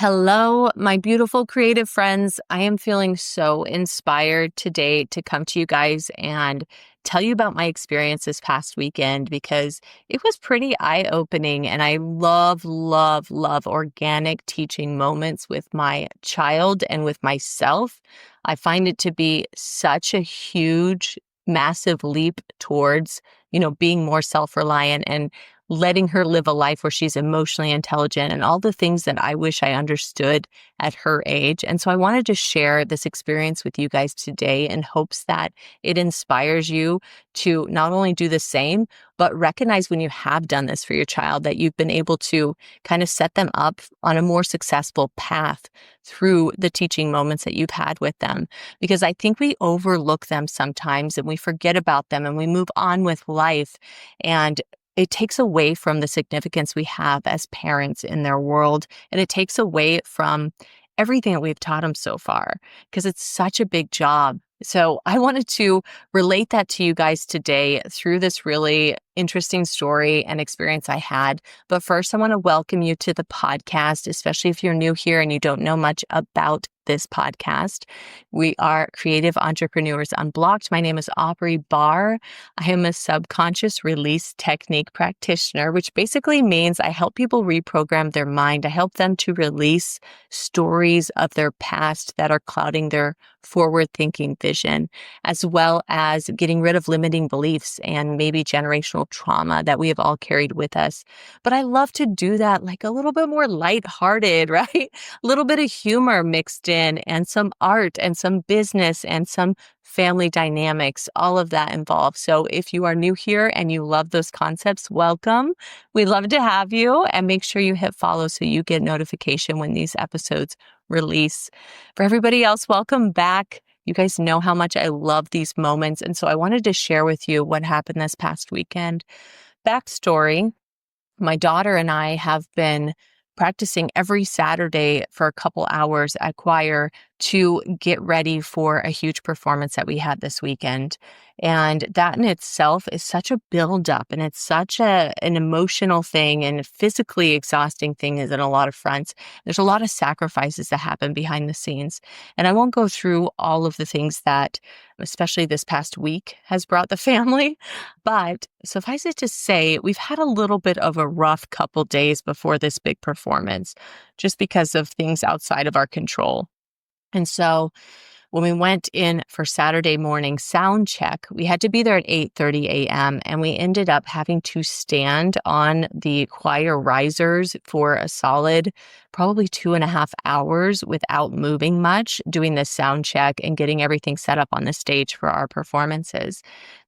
Hello, my beautiful creative friends. I am feeling so inspired today to come to you guys and tell you about my experience this past weekend because it was pretty eye-opening. And I love, love, love organic teaching moments with my child and with myself. I find it to be such a huge, massive leap towards, being more self-reliant and letting her live a life where she's emotionally intelligent and all the things that I wish I understood at her age. And so I wanted to share this experience with you guys today in hopes that it inspires you to not only do the same, but recognize when you have done this for your child that you've been able to kind of set them up on a more successful path through the teaching moments that you've had with them. Because I think we overlook them sometimes and we forget about them and we move on with life. And it takes away from the significance we have as parents in their world. And it takes away from everything that we've taught them so far because it's such a big job. So I wanted to relate that to you guys today through this really interesting story and experience I had. But first, I want to welcome you to the podcast, especially if you're new here and you don't know much about this podcast. We are Creative Entrepreneurs Unblocked. My name is Aubrey Barr. I am a subconscious release technique practitioner, which basically means I help people reprogram their mind. I help them to release stories of their past that are clouding their forward-thinking vision, as well as getting rid of limiting beliefs and maybe generational trauma that we have all carried with us. But I love to do that like a little bit more lighthearted, right? A little bit of humor mixed in and some art and some business and some family dynamics, all of that involved. So if you are new here and you love those concepts, welcome. We'd love to have you, and make sure you hit follow so you get notification when these episodes release. For everybody else, welcome back. You guys know how much I love these moments. And so I wanted to share with you what happened this past weekend. Backstory, my daughter and I have been practicing every Saturday for a couple hours at choir to get ready for a huge performance that we had this weekend. And that in itself is such a buildup, and it's such an emotional thing and a physically exhausting thing in a lot of fronts. There's a lot of sacrifices that happen behind the scenes. And I won't go through all of the things that, especially this past week, has brought the family. But suffice it to say, we've had a little bit of a rough couple days before this big performance, just because of things outside of our control. And so when we went in for Saturday morning sound check, we had to be there at 8:30 a.m. and we ended up having to stand on the choir risers for a solid probably 2.5 hours without moving much, doing the sound check and getting everything set up on the stage for our performances.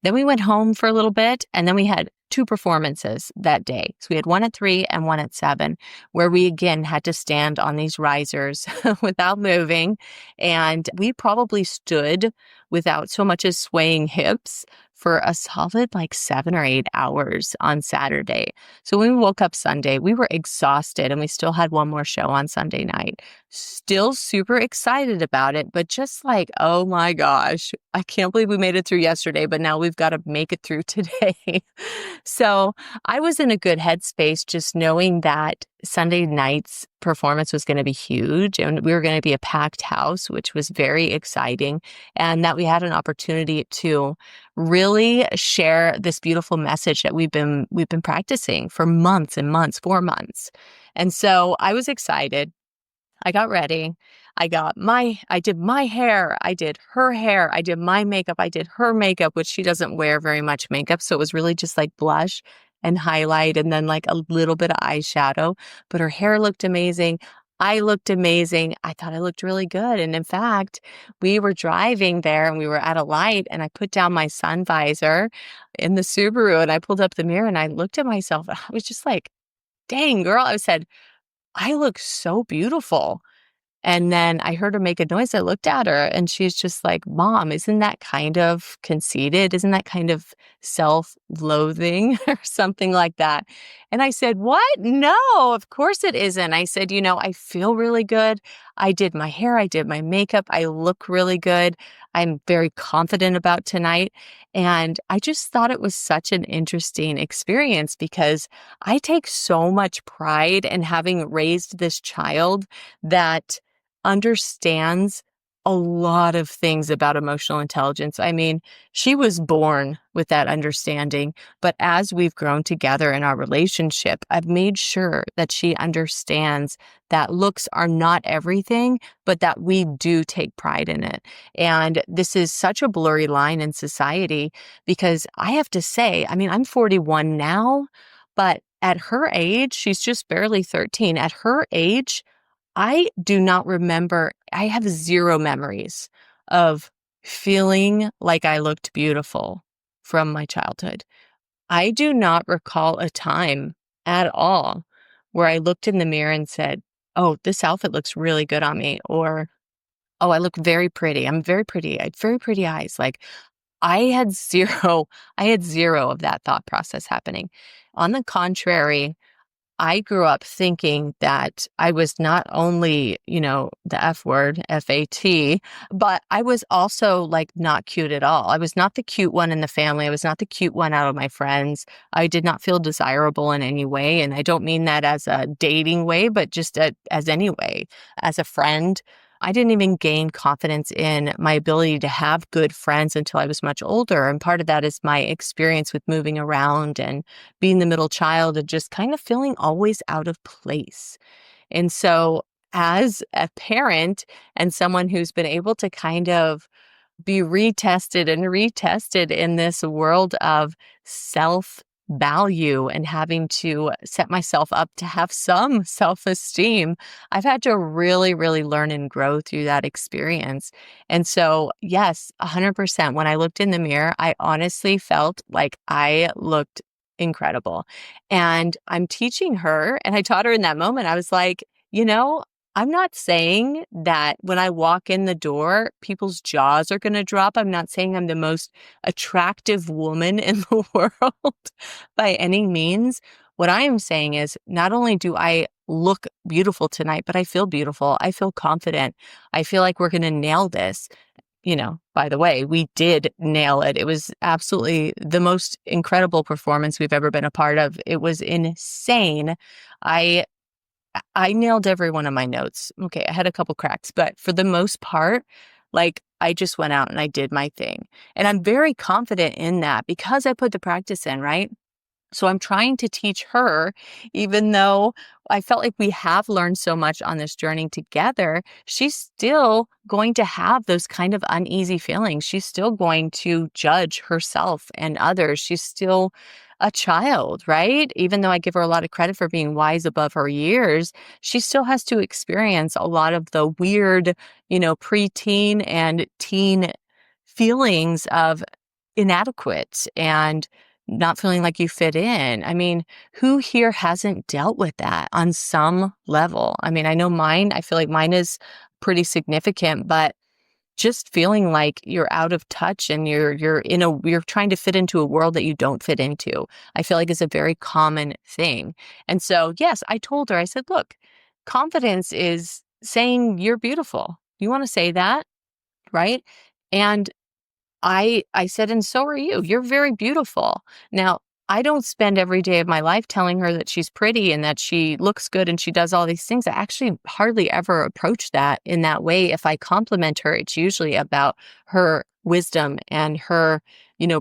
Then we went home for a little bit, and then we had 2 performances that day. So we had one at 3 and one at 7, where we again had to stand on these risers without moving. And we probably stood without so much as swaying hips for a solid like 7 or 8 hours on Saturday. So when we woke up Sunday, we were exhausted, and we still had one more show on Sunday night. Still super excited about it, but just like, oh my gosh, I can't believe we made it through yesterday, but now we've got to make it through today. So I was in a good headspace just knowing that Sunday night's performance was going to be huge, and we were going to be a packed house, which was very exciting, and that we had an opportunity to really share this beautiful message that we've been practicing for months and months, 4 months. And so I was excited. I got ready. I did my hair. I did her hair. I did my makeup. I did her makeup, which she doesn't wear very much makeup. So it was really just like blush and highlight and then like a little bit of eyeshadow. But her hair looked amazing. I looked amazing. I thought I looked really good. And in fact, we were driving there and we were at a light, and I put down my sun visor in the Subaru and I pulled up the mirror and I looked at myself. And I was just like, dang, girl. I said, I look so beautiful. And then I heard her make a noise. I looked at her and she's just like, Mom, isn't that kind of conceited? Isn't that kind of self-loathing or something like that? And I said, what? No, of course it isn't. I said, I feel really good. I did my hair. I did my makeup. I look really good. I'm very confident about tonight. And I just thought it was such an interesting experience because I take so much pride in having raised this child that understands a lot of things about emotional intelligence. I mean, she was born with that understanding, but as we've grown together in our relationship, I've made sure that she understands that looks are not everything, but that we do take pride in it. And this is such a blurry line in society because I have to say, I mean, I'm 41 now, but at her age, she's just barely 13. At her age, I do not remember, I have zero memories of feeling like I looked beautiful from my childhood. I do not recall a time at all where I looked in the mirror and said, "Oh, this outfit looks really good on me," or, "Oh, I look very pretty. I'm very pretty. I have very pretty eyes." Like, I had zero I had zero of that thought process happening. On the contrary, I grew up thinking that I was not only, the F word, FAT, but I was also like not cute at all. I was not the cute one in the family. I was not the cute one out of my friends. I did not feel desirable in any way. And I don't mean that as a dating way, but just as any way. As a friend, I didn't even gain confidence in my ability to have good friends until I was much older. And part of that is my experience with moving around and being the middle child and just kind of feeling always out of place. And so, as a parent and someone who's been able to kind of be retested and retested in this world of self value and having to set myself up to have some self esteem, I've had to really, really learn and grow through that experience. And so, yes, 100%. When I looked in the mirror, I honestly felt like I looked incredible. And I'm teaching her, and I taught her in that moment, I was like, you know, I'm not saying that when I walk in the door, people's jaws are going to drop. I'm not saying I'm the most attractive woman in the world by any means. What I am saying is not only do I look beautiful tonight, but I feel beautiful. I feel confident. I feel like we're going to nail this. By the way, we did nail it. It was absolutely the most incredible performance we've ever been a part of. It was insane. I I nailed every one of my notes. Okay, I had a couple cracks, but for the most part, like I just went out and I did my thing. And I'm very confident in that because I put the practice in, right? So I'm trying to teach her, even though I felt like we have learned so much on this journey together, she's still going to have those kind of uneasy feelings. She's still going to judge herself and others. She's still a child, right? Even though I give her a lot of credit for being wise above her years, she still has to experience a lot of the weird, preteen and teen feelings of inadequate and not feeling like you fit in. I mean, who here hasn't dealt with that on some level? I mean, I know I feel like mine is pretty significant, but just feeling like you're out of touch and you're trying to fit into a world that you don't fit into, I feel like is a very common thing. And so, yes, I told her, I said, look, confidence is saying you're beautiful. You want to say that, right? And I said, "And so are you. You're very beautiful." Now, I don't spend every day of my life telling her that she's pretty and that she looks good and she does all these things. I actually hardly ever approach that in that way. If I compliment her, it's usually about her wisdom and her,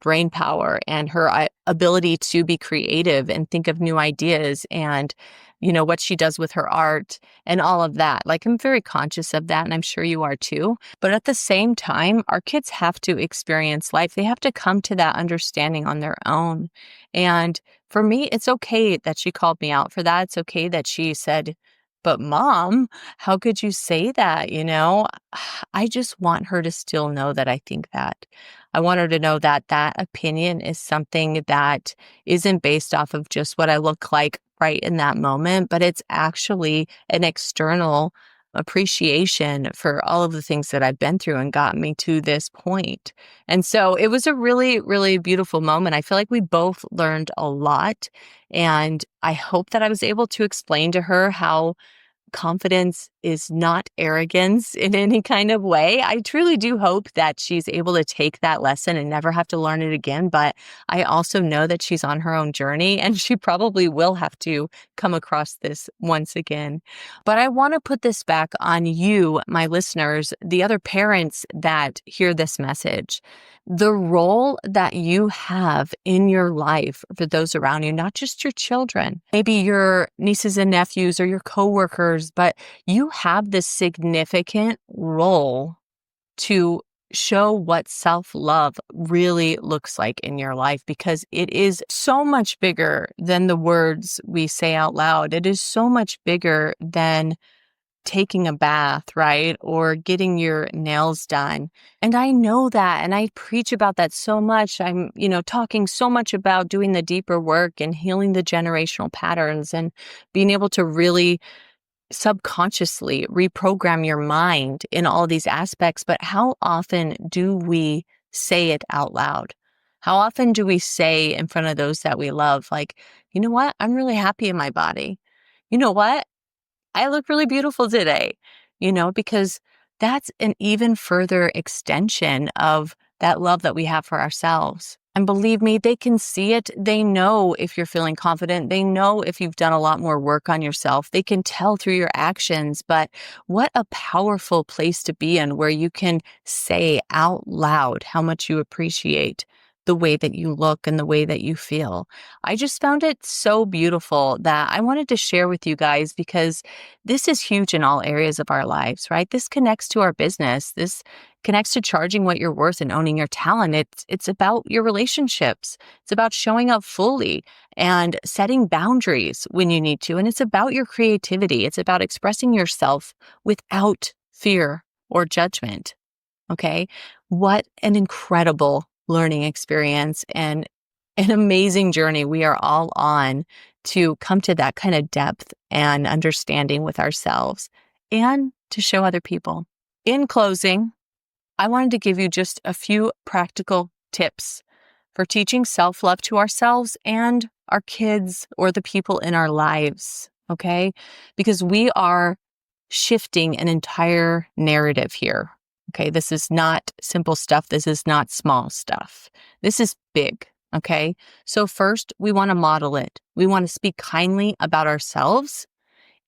brain power and her ability to be creative and think of new ideas and, what she does with her art and all of that. Like, I'm very conscious of that, and I'm sure you are too. But at the same time, our kids have to experience life. They have to come to that understanding on their own. And for me, it's okay that she called me out for that. It's okay that she said, "But mom, how could you say that?" I just want her to still know that I think that. I want her to know that that opinion is something that isn't based off of just what I look like right in that moment, but it's actually an external appreciation for all of the things that I've been through and gotten me to this point. And so it was a really, really beautiful moment. I feel like we both learned a lot. And I hope that I was able to explain to her how confidence is not arrogance in any kind of way. I truly do hope that she's able to take that lesson and never have to learn it again. But I also know that she's on her own journey and she probably will have to come across this once again. But I want to put this back on you, my listeners, the other parents that hear this message. The role that you have in your life for those around you, not just your children, maybe your nieces and nephews or your coworkers, but you have this significant role to show what self-love really looks like in your life, because it is so much bigger than the words we say out loud. It is so much bigger than taking a bath, right? Or getting your nails done. And I know that, and I preach about that so much. I'm, talking so much about doing the deeper work and healing the generational patterns and being able to really subconsciously reprogram your mind in all these aspects. But how often do we say it out loud? How often do we say in front of those that we love, like, you know what? I'm really happy in my body. You know what? I look really beautiful today, because that's an even further extension of that love that we have for ourselves. And believe me, they can see it. They know if you're feeling confident. They know if you've done a lot more work on yourself. They can tell through your actions. But what a powerful place to be in, where you can say out loud how much you appreciate the way that you look and the way that you feel. I just found it so beautiful that I wanted to share with you guys, because this is huge in all areas of our lives, right? This connects to our business. This connects to charging what you're worth and owning your talent. It's about your relationships. It's about showing up fully and setting boundaries when you need to. And it's about your creativity. It's about expressing yourself without fear or judgment. Okay? What an incredible learning experience and an amazing journey we are all on to come to that kind of depth and understanding with ourselves and to show other people. In closing, I wanted to give you just a few practical tips for teaching self-love to ourselves and our kids or the people in our lives, okay? Because we are shifting an entire narrative here. Okay, this is not simple stuff. This is not small stuff. This is big, okay? So first, we want to model it. We want to speak kindly about ourselves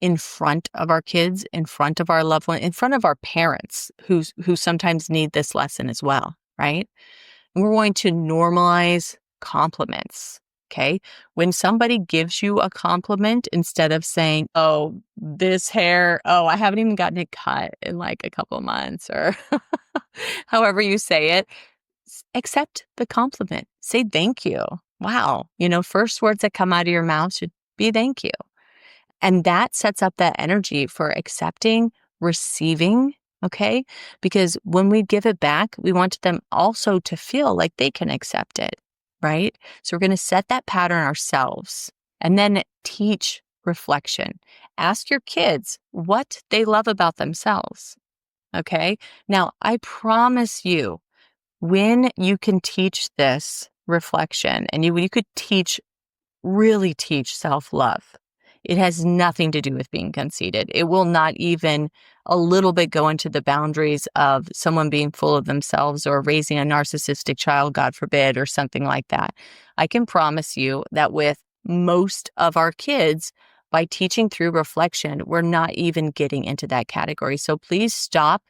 in front of our kids, in front of our loved one, in front of our parents who sometimes need this lesson as well, right? And we're going to normalize compliments, okay? When somebody gives you a compliment, instead of saying, oh, this hair, oh, I haven't even gotten it cut in like a couple of months, or however you say it, accept the compliment. Say thank you. Wow. First words that come out of your mouth should be thank you. And that sets up that energy for accepting, receiving, okay? Because when we give it back, we want them also to feel like they can accept it, right? So we're going to set that pattern ourselves and then teach reflection. Ask your kids what they love about themselves, okay? Now, I promise you, when you can teach this reflection and you could really teach self-love, it has nothing to do with being conceited. It will not even a little bit go into the boundaries of someone being full of themselves or raising a narcissistic child, God forbid, or something like that. I can promise you that with most of our kids, by teaching through reflection, we're not even getting into that category. So please stop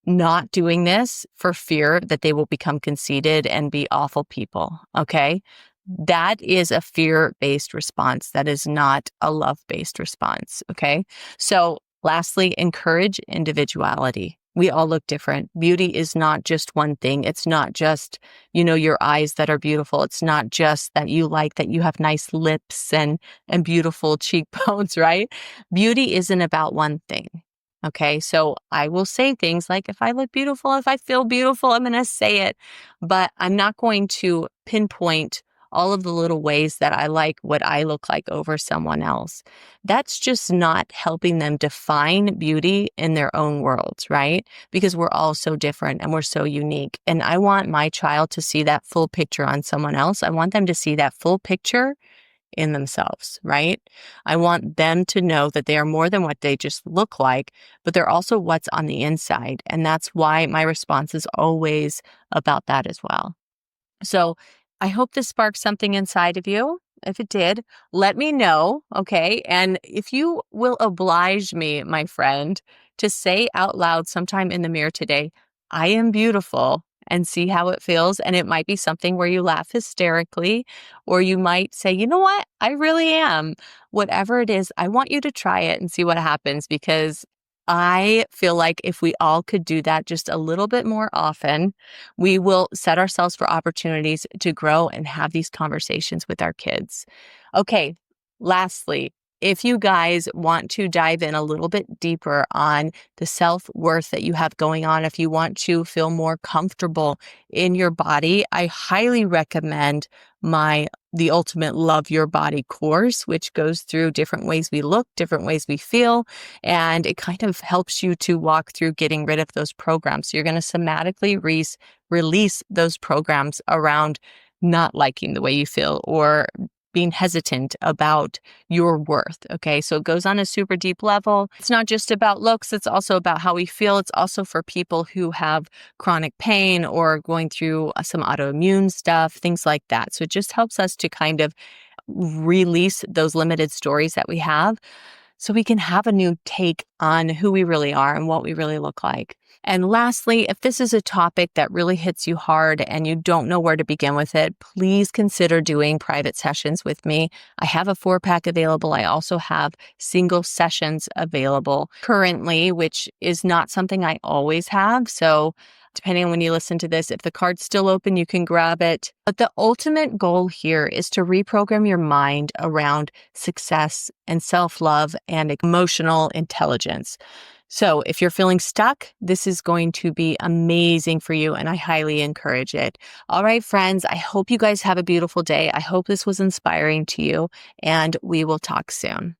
not doing this for fear that they will become conceited and be awful people, okay? That is a fear-based response. That is not a love-based response, okay? So lastly, encourage individuality. We all look different. Beauty is not just one thing. It's not just, your eyes that are beautiful. It's not just that you have nice lips and beautiful cheekbones, right? Beauty isn't about one thing. Okay, so I will say things like, if I look beautiful, if I feel beautiful, I'm going to say it, but I'm not going to pinpoint all of the little ways that I like what I look like over someone else. That's just not helping them define beauty in their own worlds, right? Because we're all so different and we're so unique. And I want my child to see that full picture on someone else. I want them to see that full picture in themselves, right? I want them to know that they are more than what they just look like, but they're also what's on the inside. And that's why my response is always about that as well. So I hope this sparked something inside of you. If it did, let me know, okay? And if you will oblige me, my friend, to say out loud sometime in the mirror today, I am beautiful, and see how it feels. And it might be something where you laugh hysterically, or you might say, you know what? I really am. Whatever it is, I want you to try it and see what happens, because I feel like if we all could do that just a little bit more often, we will set ourselves for opportunities to grow and have these conversations with our kids. Okay, lastly, if you guys want to dive in a little bit deeper on the self-worth that you have going on, if you want to feel more comfortable in your body, I highly recommend the Ultimate Love Your Body course, which goes through different ways we look, different ways we feel, and it kind of helps you to walk through getting rid of those programs. So you're going to somatically release those programs around not liking the way you feel or being hesitant about your worth. Okay. So it goes on a super deep level. It's not just about looks. It's also about how we feel. It's also for people who have chronic pain or going through some autoimmune stuff, things like that. So it just helps us to kind of release those limited stories that we have so we can have a new take on who we really are and what we really look like. And lastly, if this is a topic that really hits you hard and you don't know where to begin with it, please consider doing private sessions with me. I have a 4-pack available. I also have single sessions available currently, which is not something I always have. So depending on when you listen to this, if the card's still open, you can grab it. But the ultimate goal here is to reprogram your mind around success and self-love and emotional intelligence. So if you're feeling stuck, this is going to be amazing for you, and I highly encourage it. All right, friends, I hope you guys have a beautiful day. I hope this was inspiring to you, and we will talk soon.